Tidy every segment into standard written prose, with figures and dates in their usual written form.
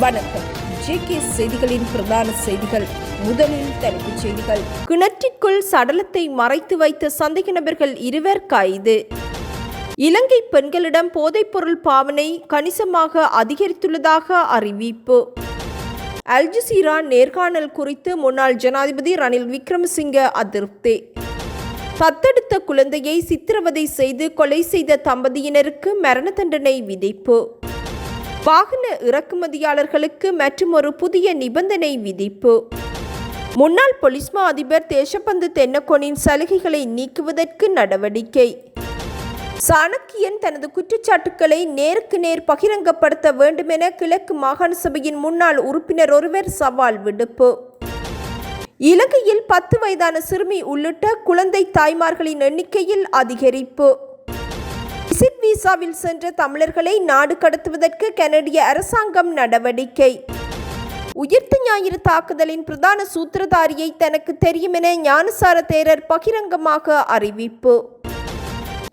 வணக்கம். ஜேகே செய்திகளின் பிரதான செய்திகள். முதலில் தலைப்புச் செய்திகள். கிணற்றிற்குள் சடலத்தை மறைத்து வைத்த சந்தேக நபர்கள் 2 கைது. இலங்கை பெண்களிடம் போதைப்பொருள் பாவனை கணிசமாக அதிகரித்துள்ளதாக அறிவிப்பு. அல் ஜசீரா நேர்காணல் குறித்து முன்னாள் ஜனாதிபதி ரணில் விக்ரமசிங்க அதிருப்தி. தத்தெடுத்த குழந்தையை சித்திரவதை செய்து கொலை செய்த தம்பதியினருக்கு மரண தண்டனை விதிப்பு. வாகன இறக்குமதியாளர்களுக்கு மற்றுமொரு புதிய நிபந்தனை விதிப்பு. முன்னாள் பொலிஸ் மா அதிபர் தேசபந்து தென்னக்கோனின் சலுகைகளை நீக்குவதற்கு நடவடிக்கை. சாணக்கியன் தனது குற்றச்சாட்டுக்களை நேருக்கு நேர் பகிரங்கப்படுத்த வேண்டுமென கிழக்கு மாகாண சபையின் முன்னாள் உறுப்பினர் ஒருவர் சவால் விடுப்பு. இலங்கையில் 10 வயதான சிறுமி உள்ளிட்ட குழந்தை தாய்மார்களின் எண்ணிக்கையில் அதிகரிப்பு. விசிட் விசாவில் சென்ற தமிழர்களை நாடு கடத்துவதற்கு கனடிய அரசாங்கம் நடவடிக்கை. உயிர்த்த ஞாயிறு தாக்குதலின் பிரதான சூத்திரதாரியை தனக்கு தெரியும் என ஞானசார தேரர் பகிரங்கமாக அறிவிப்பு.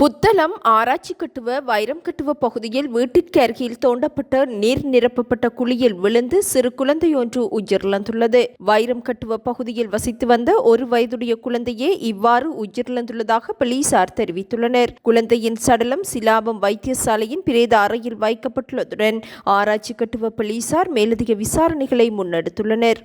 புத்தளம் ஆராய்ச்சி கட்டுவ வைரம் கட்டுவ பகுதியில் வீட்டிற்கு அருகில் தோண்டப்பட்ட நீர் நிரப்பப்பட்ட குழியில் விழுந்து சிறு குழந்தையொன்று உயிரிழந்துள்ளது. வைரம் கட்டுவ பகுதியில் வசித்து வந்த 1 வயதுடைய குழந்தையே இவ்வாறு உயிரிழந்துள்ளதாக போலீசார் தெரிவித்துள்ளனர். குழந்தையின் சடலம் சிலாபம் வைத்தியசாலையின் பிரேத அறையில் வைக்கப்பட்டுள்ளதுடன் ஆராய்ச்சி கட்டுவ போலீசார் மேலதிக விசாரணைகளை முன்னெடுத்துள்ளனர்.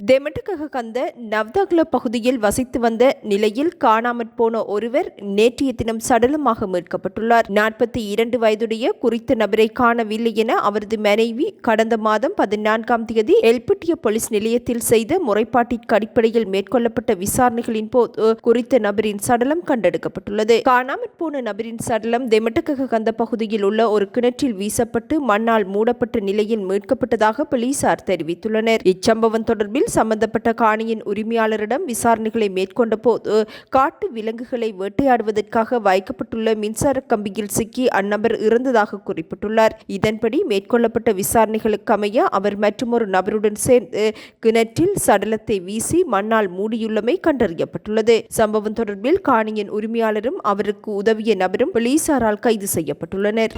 தெமட்டகந்த நவ்தகுல பகுதியில் வசித்து வந்த நிலையில் காணாமற் போன ஒருவர் நேற்றைய தினம் சடலமாக மீட்கப்பட்டுள்ளார். 42 வயதுடைய குறித்த நபரை காணவில்லை என அவரது மனைவி கடந்த மாதம் 14ஆம் தேதி எல்பிட்டிய போலீஸ் நிலையத்தில் செய்த முறைப்பாட்டிற்கு அடிப்படையில் மேற்கொள்ளப்பட்ட விசாரணைகளின் போது குறித்த நபரின் சடலம் கண்டெடுக்கப்பட்டுள்ளது. காணாமற் போன நபரின் சடலம் தெமட்டகந்த பகுதியில் உள்ள ஒரு கிணற்றில் வீசப்பட்டு மண்ணால் மூடப்பட்ட நிலையில் மீட்கப்பட்டதாக போலீசார் தெரிவித்துள்ளனர். இச்சம்பவம் தொடர்பில் சம்பந்தப்பட்ட காணியின் உரிமையாளரிடம் விசாரணைகளை மேற்கொண்ட போது காட்டு விலங்குகளை வேட்டையாடுவதற்காக வைக்கப்பட்டுள்ள மின்சார கம்பியில் சிக்கி அந்நபர் இறந்ததாக குறிப்பிட்டுள்ளார். இதன்படி மேற்கொள்ளப்பட்ட விசாரணைகளுக்கு அமைய அவர் மற்றொரு நபருடன் சேர்ந்து கிணற்றில் சடலத்தை வீசி மண்ணால் மூடியுள்ளமை கண்டறியப்பட்டுள்ளது. சம்பவம் தொடர்பில் காணியின் உரிமையாளரும் அவருக்கு உதவிய நபரும் போலீசாரால் கைது செய்யப்பட்டுள்ளனர்.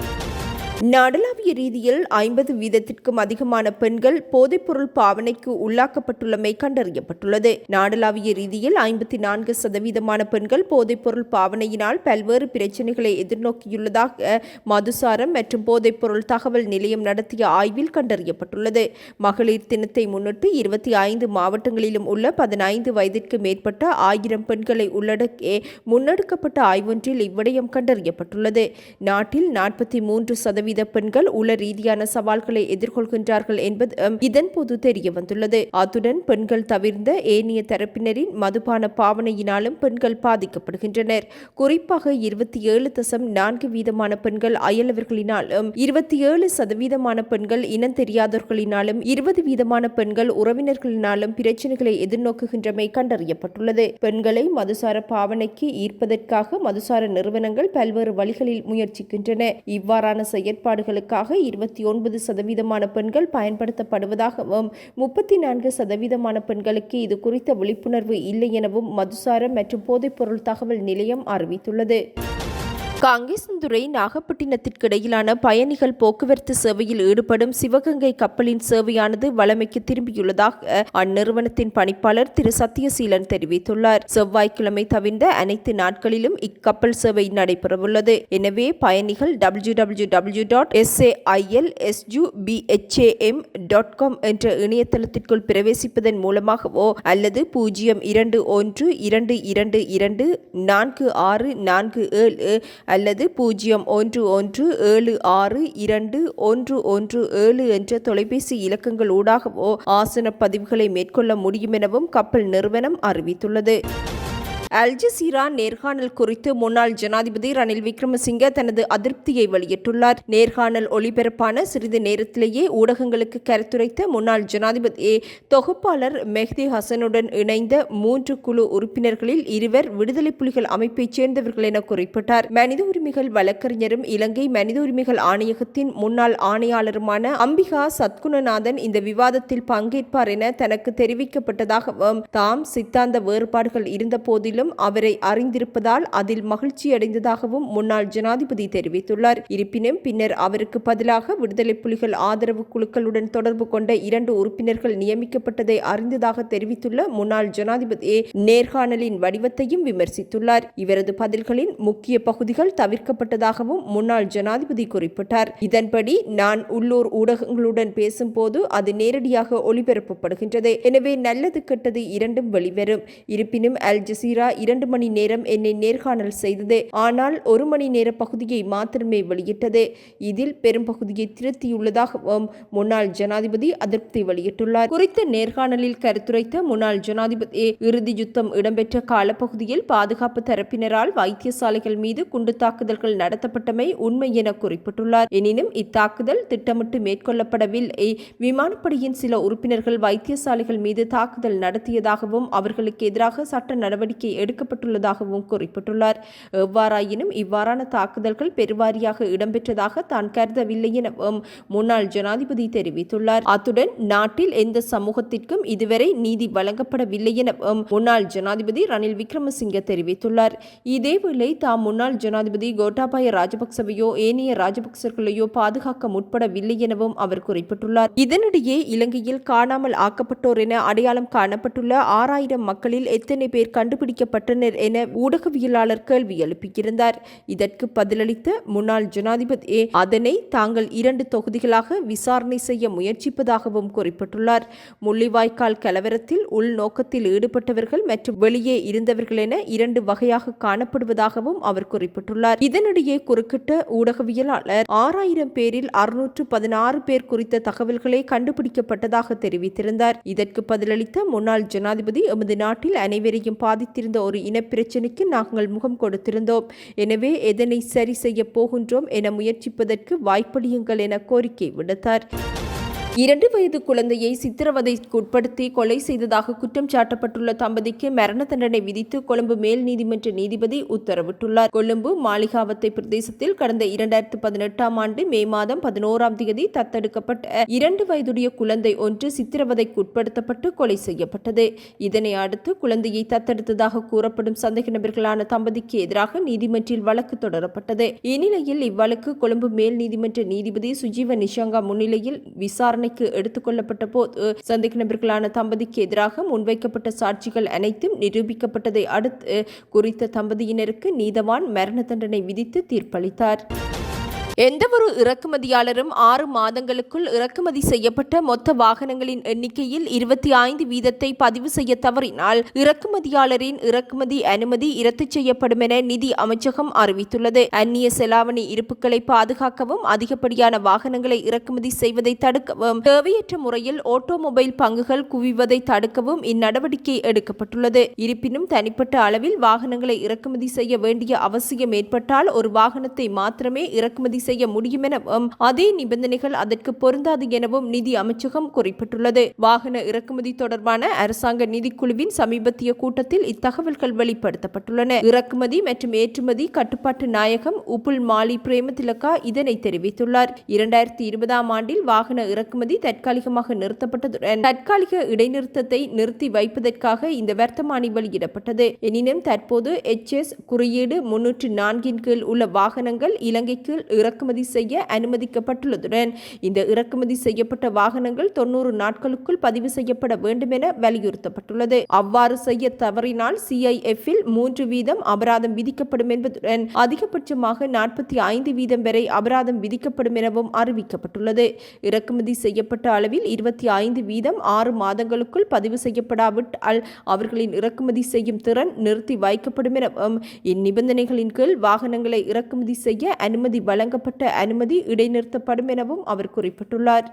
நாடளாவிய ரீதியில் 50 வீதத்திற்கும் அதிகமான பெண்கள் போதைப்பொருள் பாவனைக்கு உள்ளாக்கப்பட்டுள்ளமை கண்டறியப்பட்டுள்ளது. நாடளாவிய ரீதியில் 54% பெண்கள் போதைப்பொருள் பாவனையினால் பல்வேறு பிரச்சினைகளை எதிர்நோக்கியுள்ளதாக மதுசாரம் மற்றும் போதைப்பொருள் தகவல் நிலையம் நடத்திய ஆய்வில் கண்டறியப்பட்டுள்ளது. மகளிர் தினத்தை முன்னிட்டு 25 மாவட்டங்களிலும் உள்ள 15 வயதிற்கு மேற்பட்ட 1000 பெண்களை உள்ளடக்கி முன்னெடுக்கப்பட்ட ஆய்வொன்றில் இவ்விடயம் கண்டறியப்பட்டுள்ளது. நாட்டில் 43% பெண்கள் உள ரீதியான சவால்களை எதிர்கொள்கின்றார்கள் என்பது இதன்போது தெரிய வந்துள்ளது. அத்துடன் பெண்கள் தவிர்ந்த ஏனைய தரப்பினரின் மதுபான பாவனையினாலும் பெண்கள் பாதிக்கப்படுகின்றனர். குறிப்பாக 27.4% பெண்கள் அயலவர்களினாலும் 27% பெண்கள் இனம் தெரியாதவர்களினாலும் 20% பெண்கள் உறவினர்களினாலும் பிரச்சனைகளை எதிர்நோக்குகின்றமை கண்டறியப்பட்டுள்ளது. பெண்களை மதுசார பாவனைக்கு ஈர்ப்பதற்காக மதுசார நிறுவனங்கள் பல்வேறு வழிகளில் முயற்சிக்கின்றன. இவ்வாறான செயற்பாடுகளுக்காக 29% பெண்கள் பயன்படுத்தப்படுவதாகவும் 34% பெண்களுக்கு இது குறித்த விழிப்புணர்வு இல்லை எனவும் மதுசார மற்றும் போதைப்பொருள் தகவல் நிலையம் அறிவித்துள்ளது. காங்கேசன்துறை நாகப்பட்டினத்திற்கு இடையிலான பயணிகள் போக்குவரத்து சேவையில் ஈடுபடும் சிவகங்கை கப்பலின் சேவையானது வழமைக்கு திரும்பியுள்ளதாக அந்நிறுவனத்தின் பணிப்பாளர் திரு சத்யசீலன் தெரிவித்துள்ளார். செவ்வாய்க்கிழமை தவிர்ந்த அனைத்து நாட்களிலும் இக்கப்பல் சேவை நடைபெறவுள்ளது. எனவே பயணிகள் www.sailsubham.com என்ற இணையதளத்திற்குள் பிரவேசிப்பதன் மூலமாகவோ அல்லது 0122224647 அல்லது 0117621117 என்ற தொலைபேசி இலக்கங்கள் ஊடாகவோ ஆசன பதிவுகளை மேற்கொள்ள முடியும் எனவும் கப்பல் நிறுவனம் அறிவித்துள்ளது. அல் ஜசீரா நேர்காணல் குறித்து முன்னாள் ஜனாதிபதி ரணில் விக்ரமசிங்க தனது அதிருப்தியை வெளியிட்டுள்ளார். நேர்காணல் ஒளிபரப்பான சிறிது நேரத்திலேயே ஊடகங்களுக்கு கருத்துரைத்த முன்னாள் ஜனாதிபதி தொகுப்பாளர் மெஹ்தி ஹசனுடன் இணைந்த 3 குழு உறுப்பினர்களில் 2 விடுதலை புலிகள் அமைப்பைச் சேர்ந்தவர்கள் என குறிப்பிட்டார். மனித உரிமைகள் வழக்கறிஞரும் இலங்கை மனித உரிமைகள் ஆணையகத்தின் முன்னாள் ஆணையாளருமான அம்பிகா சத்குணநாதன் இந்த விவாதத்தில் பங்கேற்பார் என தனக்கு தெரிவிக்கப்பட்டதாகவும் தாம் சித்தாந்த வேறுபாடுகள் இருந்த போதிலும் போதிலும் அவரை அறிந்திருப்பதால் அதில் மகிழ்ச்சியடைந்ததாகவும் முன்னாள் ஜனாதிபதி தெரிவித்துள்ளார். இருப்பினும் பின்னர் அவருக்கு பதிலாக விடுதலை புலிகள் ஆதரவு குழுக்களுடன் தொடர்பு கொண்ட 2 உறுப்பினர்கள் நியமிக்கப்பட்டதை அறிந்ததாக தெரிவித்துள்ள முன்னாள் ஜனாதிபதி நேர்காணலின் வடிவத்தையும் விமர்சித்துள்ளார். இவரது பதில்களின் முக்கிய பகுதிகள் தவிர்க்கப்பட்டதாகவும் முன்னாள் ஜனாதிபதி குறிப்பிட்டார். இதன்படி நான் உள்ளூர் ஊடகங்களுடன் பேசும்போது அது நேரடியாக ஒளிபரப்பப்படுகின்றது. எனவே நல்லது கெட்டது இரண்டும் வெளிவரும். இருப்பினும் அல் ஜசீரா 2 மணி நேரம் என்னை நேர்காணல் செய்தது. ஆனால் 1 மணி நேர பகுதியை மாத்திரமே வெளியிட்டது. இதில் பெரும் பகுதியை திருத்தியுள்ளதாகவும் முன்னாள் ஜனாதிபதி அதிருப்தி வெளியிட்டுள்ளார். குறித்த நேர்காணலில் கருத்துரைத்த முன்னாள் ஜனாதிபதி இறுதி யுத்தம் இடம்பெற்ற காலப்பகுதியில் பாதுகாப்பு தரப்பினரால் வைத்தியசாலைகள் மீது குண்டு தாக்குதல்கள் நடத்தப்பட்டமை உண்மை என குறிப்பிட்டுள்ளார். எனினும் இத்தாக்குதல் திட்டமிட்டு மேற்கொள்ளப்படவில்லை. விமானப்படையின் சில உறுப்பினர்கள் வைத்தியசாலைகள் மீது தாக்குதல் நடத்தியதாகவும் அவர்களுக்கு எதிராக சட்ட நடவடிக்கை எடுக்கப்பட்டுள்ளதாகவும் குறிப்பிட்டுள்ளார். எவ்வாறாயினும் இவ்வாறான தாக்குதல்கள் பெருவாரியாக இடம்பெற்றதாக தான் கருதவில்லை எனவும் முன்னாள் ஜனாதிபதி தெரிவித்துள்ளார். அத்துடன் நாட்டில் எந்த சமூகத்திற்கும் இதுவரை நீதி வழங்கப்படவில்லை எனவும் முன்னாள் ஜனாதிபதி ரணில் விக்ரமசிங்க தெரிவித்துள்ளார். இதேவேளை தாம் முன்னாள் ஜனாதிபதி கோட்டாபய ராஜபக்சவையோ ஏனைய ராஜபக்சர்களையோ பாதுகாக்க முற்படவில்லை எனவும் அவர் குறிப்பிட்டுள்ளார். இதனிடையே இலங்கையில் காணாமல் ஆக்கப்பட்டோர் என அடையாளம் காணப்பட்டுள்ள 6000 மக்களில் எத்தனை பேர் கண்டுபிடிக்கப்பட்டனர் என ஊடகவியலாளர் கேள்வி எழுப்பியிருந்தார். இதற்கு பதிலளித்த முன்னாள் ஜனாதிபதி அதனை தாங்கள் 2 தொகுதிகளாக விசாரணை செய்ய முயற்சிப்பதாகவும் குறிப்பிட்டுள்ளார். முள்ளிவாய்க்கால் கலவரத்தில் உள்நோக்கத்தில் ஈடுபட்டவர்கள் மற்றும் வெளியே இருந்தவர்கள் என 2 வகையாக காணப்படுவதாகவும் அவர் குறிப்பிட்டுள்ளார். இதனிடையே குறுக்கிட்ட ஊடகவியலாளர் 6000 பேரில் 616 பேர் குறித்த தகவல்களை கண்டுபிடிக்கப்பட்டதாக தெரிவித்திருந்தார். இதற்கு பதிலளித்த முன்னாள் ஜனாதிபதி எமது நாட்டில் அனைவரையும் பாதித்திருந்த ஒரு இனப்பிரச்சினைக்கு நாங்கள் முகம் கொடுத்திருந்தோம். எனவே எதனை சரி செய்ய போகின்றோம் என முயற்சிப்பதற்கு வாய்ப்பளியுங்கள் என கோரிக்கை விடுத்தார். 2 வயது குழந்தையை சித்திரவதைக்கு உட்படுத்தி கொலை செய்ததாக குற்றம் சாட்டப்பட்டுள்ள தம்பதிக்கு மரண தண்டனை விதித்து கொழும்பு மேல் நீதிமன்ற நீதிபதி உத்தரவிட்டுள்ளார். கொழும்பு மாளிகாவத்தை பிரதேசத்தில் கடந்த 2018ஆம் ஆண்டு மே மாதம் 11ஆம் தேதி தத்தெடுக்கப்பட்ட 2 வயதுடைய குழந்தை ஒன்று சித்திரவதைக்கு உட்படுத்தப்பட்டு கொலை செய்யப்பட்டது. இதனை அடுத்து குழந்தையை தத்தெடுத்ததாக கூறப்படும் சந்தேக நபர்களான தம்பதிக்கு எதிராக நீதிமன்றில் வழக்கு தொடரப்பட்டது. இந்நிலையில் இவ்வழக்கு கொழும்பு மேல் நீதிமன்ற நீதிபதி சுஜீவ நிஷாங்கா முன்னிலையில் விசாரணை எடுத்துக் கொள்ளப்பட்ட போது சந்தேக நபர்களான தம்பதிக்கு எதிராக முன்வைக்கப்பட்ட சாட்சிகள் அனைத்தும் நிரூபிக்கப்பட்டதை அடுத்து குறித்த தம்பதியினருக்கு நீதவான் மரண தண்டனை விதித்து தீர்ப்பளித்தார். எந்தவொரு இறக்குமதியாளரும் 6 மாதங்களுக்குள் இறக்குமதி செய்யப்பட்ட மொத்த வாகனங்களின் எண்ணிக்கையில் 25% பதிவு செய்ய தவறினால் இறக்குமதியாளரின் இறக்குமதி அனுமதி ரத்து செய்யப்படும் என நிதி அமைச்சகம் அறிவித்துள்ளது. அந்நிய செலாவணி இருப்புகளை பாதுகாக்கவும் அதிகப்படியான வாகனங்களை இறக்குமதி செய்வதை தடுக்கவும் தேவையற்ற முறையில் ஆட்டோமொபைல் பங்குகள் குவிவதை தடுக்கவும் இந்நடவடிக்கை எடுக்கப்பட்டுள்ளது. இருப்பினும் தனிப்பட்ட அளவில் வாகனங்களை இறக்குமதி செய்ய வேண்டிய அவசியம் ஏற்பட்டால் ஒரு வாகனத்தை மாத்திரமே இறக்குமதி செய்ய முடியும் எனவும் அதே நிபந்தனைகள் அதற்கு பொருந்தாது எனவும் நிதி அமைச்சகம் குறிப்பிட்டுள்ளது. வாகன இறக்குமதி தொடர்பான அரசாங்க நிதிக்குழுவின் சமீபத்திய கூட்டத்தில் இத்தகவல்கள் வெளிப்படுத்தப்பட்டுள்ளன. இறக்குமதி மற்றும் ஏற்றுமதி கட்டுப்பாட்டு நாயகம் உப்புல் மாலி பிரேமதிலகா இதனை தெரிவித்துள்ளார். 2020ஆம் ஆண்டில் வாகன இறக்குமதி தற்காலிகமாக நிறுத்தப்பட்டதுடன் தற்காலிக இடைநிறுத்தத்தை நிறுத்தி வைப்பதற்காக இந்த வர்த்தமானி வெளியிடப்பட்டது. எனினும் தற்போது HS குறியீடு 304 கீழ் உள்ள வாகனங்கள் இலங்கைக்கு இறக்குமதி செய்ய அனுமதிக்கப்பட்டுள்ளதுடன் இந்த இறக்குமதி செய்யப்பட்ட வாகனங்கள் 90 நாட்களுக்குள் பதிவு செய்யப்பட வேண்டும் என வலியுறுத்தப்பட்டுள்ளது. அவ்வாறு செய்ய தவறினால் CIF-இல் 3% அபராதம் விதிக்கப்படும் என்பதுடன் அதிகபட்சமாக 45% வரை அபராதம் விதிக்கப்படும் எனவும் அறிவிக்கப்பட்டுள்ளது. இறக்குமதி செய்யப்பட்ட அளவில் 25% 6 மாதங்களுக்குள் பதிவு செய்யப்படாவிட்டால் அவர்களின் இறக்குமதி செய்யும் திறன் நிறுத்தி வைக்கப்படும் எனவும் இந்நிபந்தனைகளின் கீழ் வாகனங்களை இறக்குமதி செய்ய அனுமதி வழங்கப்பட்ட அனுமதி இடைநிறுத்தப்படும் எனவும் அவர் குறிப்பிட்டுள்ளார்.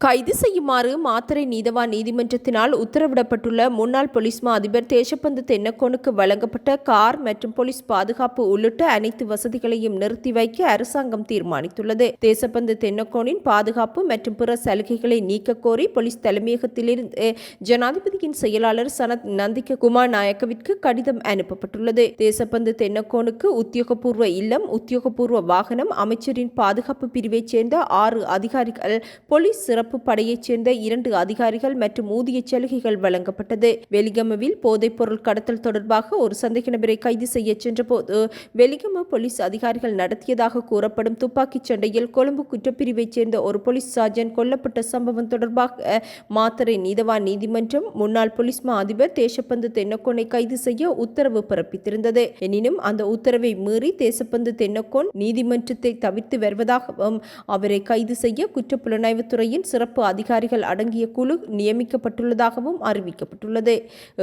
கைது செய்யுமாறு மாத்தறை நீதவான் நீதிமன்றத்தினால் உத்தரவிடப்பட்டுள்ள முன்னாள் போலீஸ் மா அதிபர் தேசப்பந்து தென்னக்கோனுக்கு வழங்கப்பட்ட கார் மற்றும் போலீஸ் பாதுகாப்பு உள்ளிட்ட அனைத்து வசதிகளையும் நிறுத்தி வைக்க அரசாங்கம் தீர்மானித்துள்ளது. தேசப்பந்து தென்னக்கோனின் பாதுகாப்பு மற்றும் பிற சலுகைகளை நீக்க கோரி போலீஸ் தலைமையகத்திலிருந்து ஜனாதிபதியின் செயலாளர் சனத் நந்திக குமார் நாயக்கவிற்கு கடிதம் அனுப்பப்பட்டுள்ளது. தேசப்பந்து தென்னக்கோனுக்கு உத்தியோகபூர்வ இல்லம், உத்தியோகபூர்வ வாகனம், அமைச்சரின் பாதுகாப்பு பிரிவைச் சேர்ந்த 6 அதிகாரிகள், போலீஸ் சிறப்பு பாதுகாப்பு படையைச் சேர்ந்த 2 அதிகாரிகள் மற்றும் ஊதிய சலுகைகள் வழங்கப்பட்டது. வெலிகமவில் போதைப்பொருள் கடத்தல் தொடர்பாக ஒரு சந்தேக நபரை கைது செய்ய சென்றபோது வெலிகம போலீஸ் அதிகாரிகள் நடத்தியதாக கூறப்படும் துப்பாக்கிச் சண்டையில் கொழும்பு குற்றப்பிரிவைச் சேர்ந்த ஒரு போலீஸ் சார்ஜென்ட் கொல்லப்பட்ட சம்பவம் தொடர்பாக மாத்தறை நீதவான் நீதிமன்றம் முன்னாள் போலீஸ் மா அதிபர் தேசப்பந்து தென்னக்கோனை கைது செய்ய உத்தரவு பிறப்பித்திருந்தது. எனினும் அந்த உத்தரவை மீறி தேசப்பந்து தென்னக்கோன் நீதிமன்றத்தை தவிர்த்து வருவதாகவும் அவரை கைது செய்ய குற்றப்புலனாய்வு துறையின் சிறப்பு அதிகாரிகள் அடங்கிய குழு நியமிக்கப்பட்டுள்ளதாகவும் அறிவிக்கப்பட்டுள்ளது.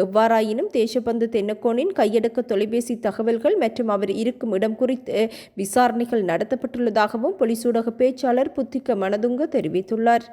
எவ்வாறாயினும் தேசப்பந்து தென்னக்கோனின் கையடக்க தொலைபேசி தகவல்கள் மற்றும் அவர் இருக்கும் இடம் குறித்து விசாரணைகள் நடத்தப்பட்டுள்ளதாகவும் போலீஸ் ஊடக பேச்சாளர் புத்திக்க மனதுங்க தெரிவித்துள்ளார்.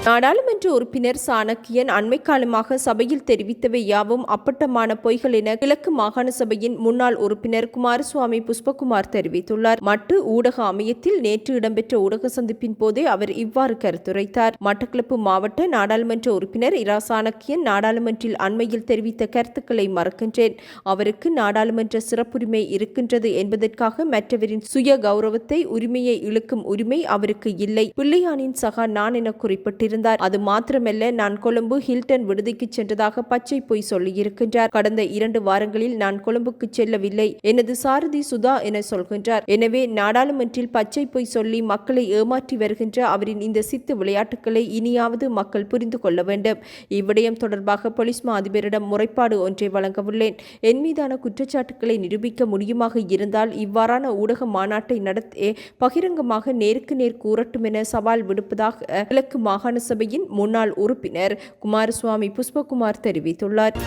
நாடாளுமன்ற உறுப்பினர் சாணக்கியன் அண்மை காலமாக சபையில் தெரிவித்தவை யாவும் அப்பட்டமான பொய்கள் என கிழக்கு மாகாண சபையின் முன்னாள் உறுப்பினர் குமாரசுவாமி புஷ்பகுமார் தெரிவித்துள்ளார். மட்டு ஊடக அமையத்தில் நேற்று இடம்பெற்ற ஊடக சந்திப்பின் போதே அவர் இவ்வாறு கருத்துரைத்தார். மட்டக்களப்பு மாவட்ட நாடாளுமன்ற உறுப்பினர் இரா சாணக்கியன் நாடாளுமன்றில் அண்மையில் தெரிவித்த கருத்துக்களை மறக்கின்றேன். அவருக்கு நாடாளுமன்ற சிறப்புரிமை இருக்கின்றது என்பதற்காக மற்றவரின் சுய கௌரவத்தை உரிமையை இழுக்கும் உரிமை அவருக்கு இல்லை. பிள்ளையானின் சகா நான் என குறிப்பிட்டிருந்தார். அது மாத்திரமல்ல, நான் கொழும்பு ஹில்டன் விடுதிக்கு சென்றதாக பச்சை பொய் சொல்லியிருக்கின்றார். கடந்த 2 வாரங்களில் நான் கொழும்புக்கு செல்லவில்லை, எனது சாரதி சுதா என சொல்கின்றார். எனவே நாடாளுமன்றில் பச்சை பொய் சொல்லி மக்களை ஏமாற்றி வருகின்ற அவரின் இந்த சித்து விளையாட்டுக்களை இனியாவது மக்கள் புரிந்து கொள்ள வேண்டும். இவ்விடயம் தொடர்பாக போலீஸ் மா அதிபரிடம் முறைப்பாடு ஒன்றை வழங்கவுள்ளேன். என் மீதான குற்றச்சாட்டுக்களை நிரூபிக்க முடியுமாக இருந்தால் இவ்வாறான ஊடக மாநாட்டை நடத்தி பகிரங்கமாக நேருக்கு நேர் கூறட்டும் என சவால் விடுப்பதாக கிழக்கு மாகாண சபையின் முன்னாள் உறுப்பினர் குமாரசுவாமி புஷ்பகுமார் தெரிவித்துள்ளார்.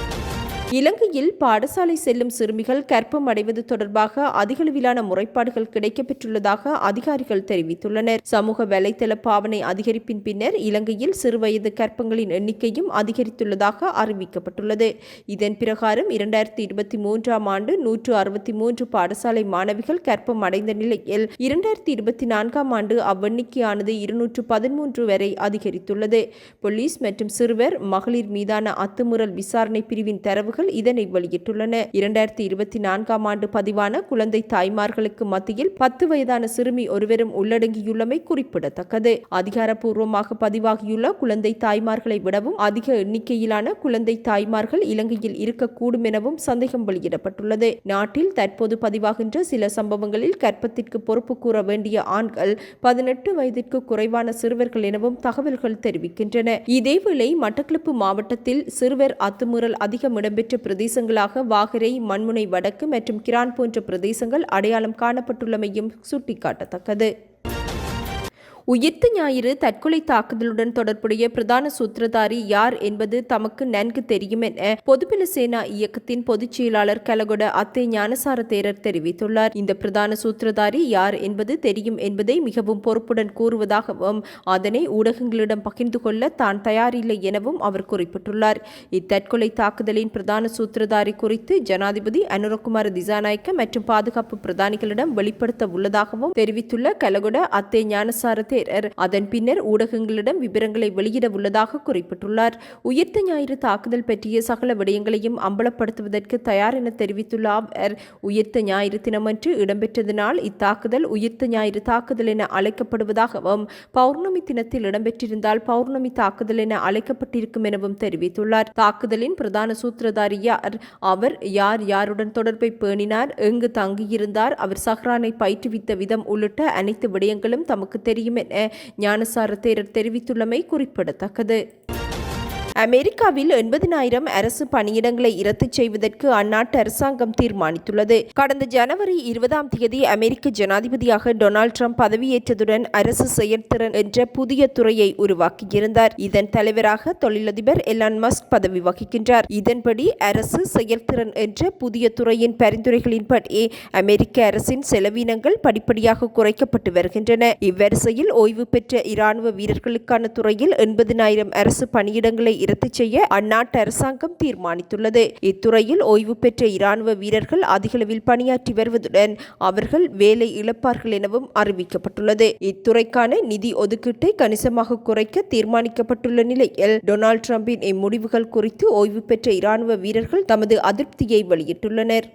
இலங்கையில் பாடசாலை செல்லும் சிறுமிகள் கர்ப்பம் அடைவது தொடர்பாக அதிகளவிலான முறைப்பாடுகள் கிடைக்கப்பெற்றுள்ளதாக அதிகாரிகள் தெரிவித்துள்ளனர். சமூக வலைதள பாவனை அதிகரிப்பின் பின்னர் இலங்கையில் சிறுவயது கர்ப்பங்களின் எண்ணிக்கையும் அதிகரித்துள்ளதாக அறிவிக்கப்பட்டுள்ளது. இதன் பிரகாரம் 2023 ஆண்டு 163 பாடசாலை மாணவிகள் கர்ப்பம் அடைந்த நிலையில் 2024 ஆண்டு அவ்வெண்ணிக்கையானது 213 வரை அதிகரித்துள்ளது. போலீஸ் மற்றும் சிறுவர் மகளிர் மீதான அத்துமீறல் விசாரணை பிரிவின் தரவுகள் இதனை வெளியிட்டுள்ளன. 2024 ஆண்டு பதிவான குழந்தை தாய்மார்களுக்கு மத்தியில் 10 வயதான சிறுமி ஒருவரும் உள்ளடங்கியுள்ளமை குறிப்பிடத்தக்கது. அதிகாரப்பூர்வமாக பதிவாகியுள்ள குழந்தை தாய்மார்களை விடவும் அதிக எண்ணிக்கையிலான குழந்தை தாய்மார்கள் இலங்கையில் இருக்கக்கூடும் எனவும் சந்தேகம் வெளியிடப்பட்டுள்ளது. நாட்டில் தற்போது பதிவாகின்ற சில சம்பவங்களில் கர்ப்பத்திற்கு பொறுப்பு கூற வேண்டிய ஆண்கள் 18 வயதிற்கு குறைவான சிறுவர்கள் எனவும் தகவல்கள் தெரிவிக்கின்றன. இதேவேளை மட்டக்களப்பு மாவட்டத்தில் சிறுவர் அத்துமீறல் அதிகம் இடம்பெற்ற பிரதேசங்களாக வாகரை, மண்முனை வடக்கு மற்றும் கிரான் போன்ற பிரதேசங்கள் அடையாளம் காணப்பட்டுள்ளமையும் சுட்டிக்காட்டத்தக்கது. உயிர்த்த ஞாயிறு தற்கொலை தாக்குதலுடன் தொடர்புடைய பிரதான சூத்திரதாரி யார் என்பது தமக்கு நன்கு தெரியும் என பொதுபல சேனா இயக்கத்தின் பொதுச் செயலாளர் கலகொட அத்தே ஞானசார தேரர் தெரிவித்துள்ளார். இந்த பிரதான சூத்திரதாரி யார் என்பது தெரியும் என்பதை மிகவும் பொறுப்புடன் கூறுவதாகவும் அதனை ஊடகங்களிடம் பகிர்ந்து கொள்ள தான் தயாரில்லை எனவும் அவர் குறிப்பிட்டுள்ளார். இத்தற்கொலை தாக்குதலின் பிரதான சூத்திரதாரி குறித்து ஜனாதிபதி அனுரகுமார திசாநாயக்க மற்றும் பாதுகாப்பு பிரதானிகளிடம் வெளிப்படுத்த உள்ளதாகவும் தெரிவித்துள்ள கலகொட அத்தே ஞானசார அதன் பின்னர் ஊடகங்களிடம் விவரங்களை வெளியிட உள்ளதாக குறிப்பிட்டுள்ளார். உயிர்த்த ஞாயிறு தாக்குதல் பற்றிய சகல விடயங்களையும் அம்பலப்படுத்துவதற்கு தயார் என தெரிவித்துள்ள அவர் உயிர்த்த ஞாயிறு தினமன்று இடம்பெற்றதனால் இத்தாக்குதல் உயிர்த்த ஞாயிறு தாக்குதல் என அழைக்கப்படுவதாகவும் பௌர்ணமி தினத்தில் இடம்பெற்றிருந்தால் பௌர்ணமி தாக்குதல் என அழைக்கப்பட்டிருக்கும் எனவும் தெரிவித்துள்ளார். தாக்குதலின் பிரதான சூத்திரதாரி யார், அவர் யார் யாருடன் தொடர்பை பேணினார், எங்கு தங்கியிருந்தார், அவர் சஹ்ரானை பயிற்றுவித்த விதம் உள்ளிட்ட அனைத்து விடயங்களும் தமக்கு தெரியும் என ஞானசார தேரர் தெரிவித்துள்ளமை குறிப்பிடத்தக்கது. அமெரிக்காவில் 80,000 அரசு பணியிடங்களை இரத்து செய்வதற்கு அந்நாட்டு அரசாங்கம் தீர்மானித்துள்ளது. கடந்த ஜனவரி 20 அமெரிக்க ஜனாதிபதியாக டொனால்ட் ட்ரம்ப் பதவியேற்றதுடன் அரசு செயற்திறன் என்ற புதிய துறையை உருவாக்கியிருந்தார். இதன் தலைவராக தொழிலதிபர் எலான் மஸ்க் பதவி வகிக்கின்றார். இதன்படி அரசு செயற்திறன் என்ற புதிய துறையின் பரிந்துரைகளின்படி அமெரிக்க அரசின் செலவினங்கள் படிப்படியாக குறைக்கப்பட்டு வருகின்றன. இவ்வரிசையில் ஓய்வு பெற்ற இராணுவ வீரர்களுக்கான துறையில் 80,000 அரசு பணியிடங்களை இரத்து செய்ய அந்நாட்டு அரசாங்கம் தீர்மானித்துள்ளது. இத்துறையில் ஓய்வு பெற்ற இராணுவ வீரர்கள் அதிகளவில் பணியாற்றி வருவதுடன் அவர்கள் வேலை இழப்பார்கள் எனவும் அறிவிக்கப்பட்டுள்ளது. இத்துறைக்கான நிதி ஒதுக்கீட்டை கணிசமாக குறைக்க தீர்மானிக்கப்பட்டுள்ள நிலையில் டொனால்ட் ட்ரம்பின் இம்முடிவுகள் குறித்து ஓய்வு பெற்ற இராணுவ வீரர்கள் தமது அதிருப்தியை வெளியிட்டுள்ளனர்.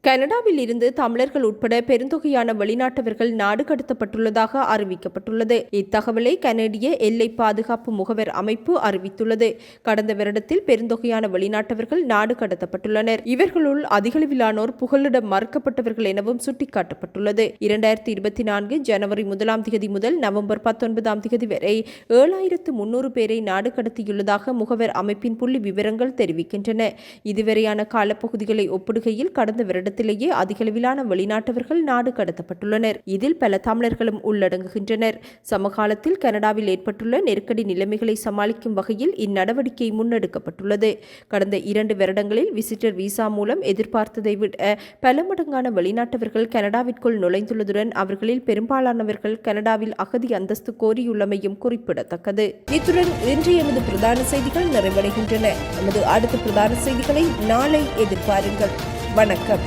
கனடாவில் இருந்து தமிழர்கள் உட்பட பெருந்தொகையான வெளிநாட்டவர்கள் நாடு கடத்தப்பட்டுள்ளதாக அறிவிக்கப்பட்டுள்ளது. இத்தகவலை கனடிய எல்லை பாதுகாப்பு முகவர் அமைப்பு அறிவித்துள்ளது. கடந்த வருடத்தில் பெருந்தொகையான வெளிநாட்டவர்கள் நாடு கடத்தப்பட்டுள்ளனர். இவர்களுள் அதிகளவிலானோர் புகலிடம் மறுக்கப்பட்டவர்கள் எனவும் சுட்டிக்காட்டப்பட்டுள்ளது. 2024 ஜனவரி 1ஆம் தேதி முதல் நவம்பர் 19ஆம் தேதி வரை 7300 பேரை நாடு கடத்தியுள்ளதாக முகவர் அமைப்பின் புள்ளி விவரங்கள் தெரிவிக்கின்றன. இதுவரையான காலப்பகுதிகளை ஒப்பிடுகையில் கடந்த வருடத்திலேயே அதிகளவிலான வெளிநாட்டவர்கள் நாடு கடத்தப்பட்டுள்ளனர். இதில் பல தமிழர்களும் உள்ளடங்குகின்றனர். சமகாலத்தில் கனடாவில் ஏற்பட்டுள்ள நெருக்கடி நிலைமைகளை சமாளிக்கும் வகையில் இந்நடவடிக்கை முன்னெடுக்கப்பட்டுள்ளது. கடந்த 2 வருடங்களில் விசிட்டர் விசா மூலம் எதிர்பார்த்ததை விட பல மடங்கான வெளிநாட்டவர்கள் கனடாவிற்குள் நுழைந்துள்ளதுடன் அவர்களில் பெரும்பாலானவர்கள் கனடாவில் அகதி அந்தஸ்து கோரியுள்ளமையும் குறிப்பிடத்தக்கது. இத்துடன் இன்று எமது பிரதான செய்திகள் நிறைவடைகின்றன. நமது அடுத்த பிரதான செய்திகளை நாளை எதிர்பாருங்கள். வணக்கம்.